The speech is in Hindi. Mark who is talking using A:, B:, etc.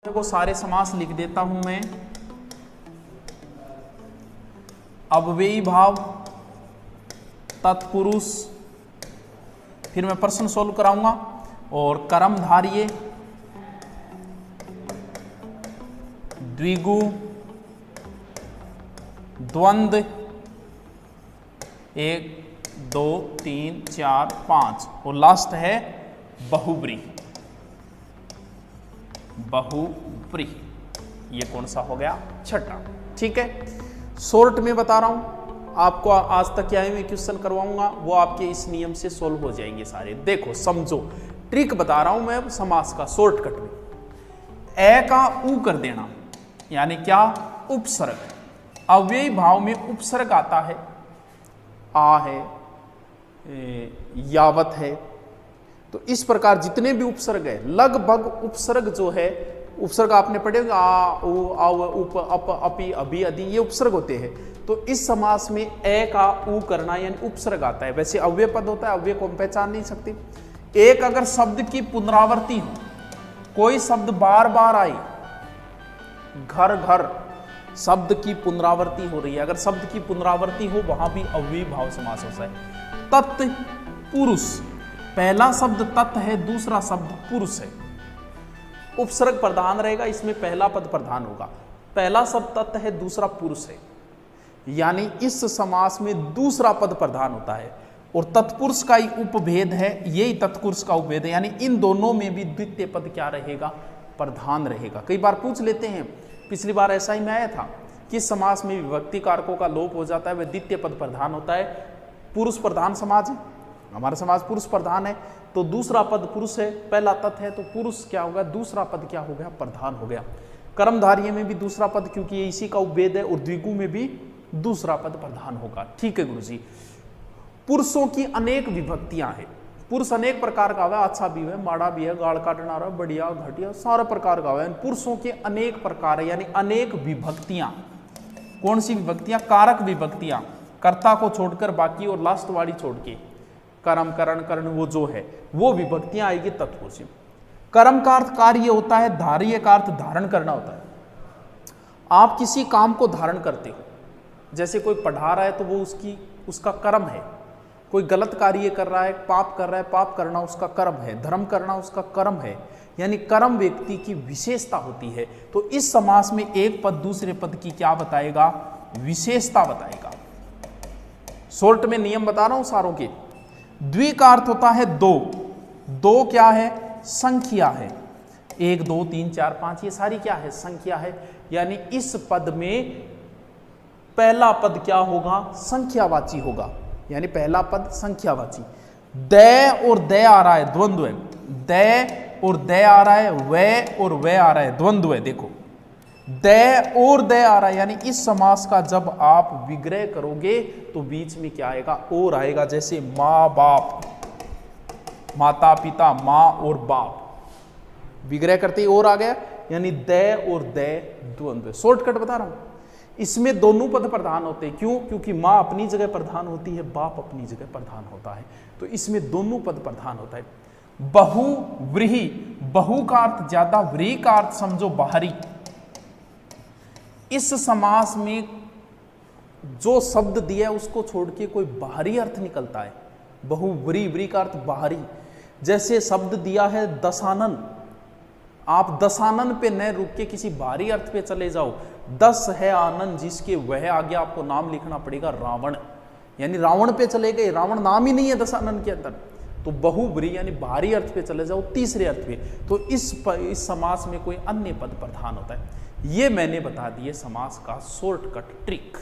A: को सारे समास लिख देता हूं मैं। अव्ययी भाव, तत्पुरुष, फिर मैं प्रश्न सोल्व कराऊंगा, और कर्मधारय, द्विगु, द्वंद्व, 1 2 3 4 5, और लास्ट है बहुब्रीहि। बहुब्रीहि, ये कौन सा हो गया? छठा। ठीक है, शॉर्ट में बता रहा हूं आपको, आज तक क्या है मैं क्वेश्चन करवाऊंगा वो आपके इस नियम से सोल्व हो जाएंगे सारे। देखो समझो, ट्रिक बता रहा हूं मैं समास का शॉर्टकट में। ए का ऊ कर देना, यानी क्या? उपसर्ग। अव्ययी भाव में उपसर्ग आता है, आ है, यावत है, तो इस प्रकार जितने भी उपसर्ग है, लगभग उपसर्ग जो है, उपसर्ग आपने पढ़े होंगे, आ, उ, आव, उप, अप, अपि, अभि, अदि, ये उपसर्ग होते हैं। तो इस समास में ए का ऊ करना यानी उपसर्ग आता है। वैसे अव्यय पद होता है, अव्यय को हम पहचान नहीं सकते। एक अगर शब्द की पुनरावृत्ति हो, कोई शब्द बार बार आए, घर घर शब्द की पुनरावृत्ति हो रही है, अगर शब्द की पुनरावृत्ति हो वहां भी अव्ययी भाव समास होता है। तत्पुरुष, पहला शब्द तत् है, दूसरा शब्द पुरुष है, उपसर्ग प्रधान रहेगा, इसमें पहला पद प्रधान होगा। पहला शब्द तत् है, दूसरा पुरुष है, यानी इस समास में दूसरा पद प्रधान होता है, और तत्पुरुष का ही उपभेद है, यही तत्पुरुष का उपभेद है, यानी इन दोनों में भी द्वितीय पद क्या रहेगा? प्रधान रहेगा। कई बार पूछ लेते हैं, पिछली बार ऐसा ही में आया था, किस समास में विभक्ति कारकों का लोप हो जाता है, वह द्वितीय पद प्रधान होता है। पुरुष प्रधान समाज है, हमारा समाज पुरुष प्रधान है, तो दूसरा पद पुरुष है, पहला तत् है, तो पुरुष क्या होगा? दूसरा पद क्या हो गया? प्रधान हो गया। कर्मधारय में भी दूसरा पद, क्योंकि ये इसी का उपभेद है, और द्विगु में भी दूसरा पद प्रधान होगा। ठीक है गुरुजी। पुरुषों की अनेक विभक्तियां हैं, पुरुष अनेक प्रकार का है, अच्छा भी है, माड़ा भी है, गाड़ काटना रहा, बढ़िया, घटिया, सारे प्रकार का है। पुरुषों के अनेक प्रकार है, यानी अनेक विभक्तियां। कौन सी विभक्तियां? कारक विभक्तियां, कर्ता को छोड़कर बाकी, और लास्ट वाली छोड़ के, कर्म, करण, कर्ण, वो जो है वो विभक्तियां आएगी तत्पुरुष में। कर्म का अर्थ कार्य होता है, धार्य का अर्थ धारण करना होता है। आप किसी काम को धारण करते हो, जैसे कोई पढ़ा रहा है तो वो उसका कर्म है, कोई गलत कार्य कर रहा है, पाप कर रहा है, पाप करना उसका कर्म है, धर्म करना उसका कर्म है, यानी कर्म व्यक्ति की विशेषता होती है। तो इस समास में एक पद दूसरे पद की क्या बताएगा? विशेषता बताएगा। शॉर्ट में नियम बता रहा हूं सारों के। द्वि का अर्थ होता है दो, दो क्या है? संख्या है, 1 2 3 4 5, ये सारी क्या है? संख्या है, यानी इस पद में पहला पद क्या होगा? संख्यावाची होगा, यानी पहला पद संख्यावाची। दे और दे आ रहा है, द्वंद्व है, दे और दे आ रहा है, वे और वे आ रहा है, द्वंद्व है। देखो दे और दे आ रहा है, यानी इस समास का जब आप विग्रह करोगे तो बीच में क्या आएगा? और आएगा, जैसे माँ बाप, माता पिता, माँ और बाप, विग्रह करते ही और आ गया, यानी दे और दे द्वंद्व। शॉर्टकट बता रहा हूं, इसमें दोनों पद प्रधान होते हैं। क्यों? क्योंकि माँ अपनी जगह प्रधान होती है, बाप अपनी जगह प्रधान होता है, तो इसमें दोनों पद प्रधान होता है। बहुव्रीहि, बहु का अर्थ ज्यादा, व्रीहि का अर्थ समझो बाहरी। इस समास में जो शब्द दिया है उसको छोड़ के कोई बाहरी अर्थ निकलता है। बहुव्रीहि, व्रीहि का अर्थ बाहरी। जैसे शब्द दिया है दशानन, आप दशानन पे न रुक के किसी बाहरी अर्थ पे चले जाओ। 10 है आनंद जिसके, वह आगे आपको नाम लिखना पड़ेगा रावण, यानी रावण पे चले गए, रावण नाम ही नहीं है दशानन के अंदर। तो बहुव्रीहि यानी बाहरी अर्थ पे चले जाओ, तीसरे अर्थ पे, तो इस समास में कोई अन्य पद प्रधान होता है। ये मैंने बता दिए समास का शॉर्टकट ट्रिक।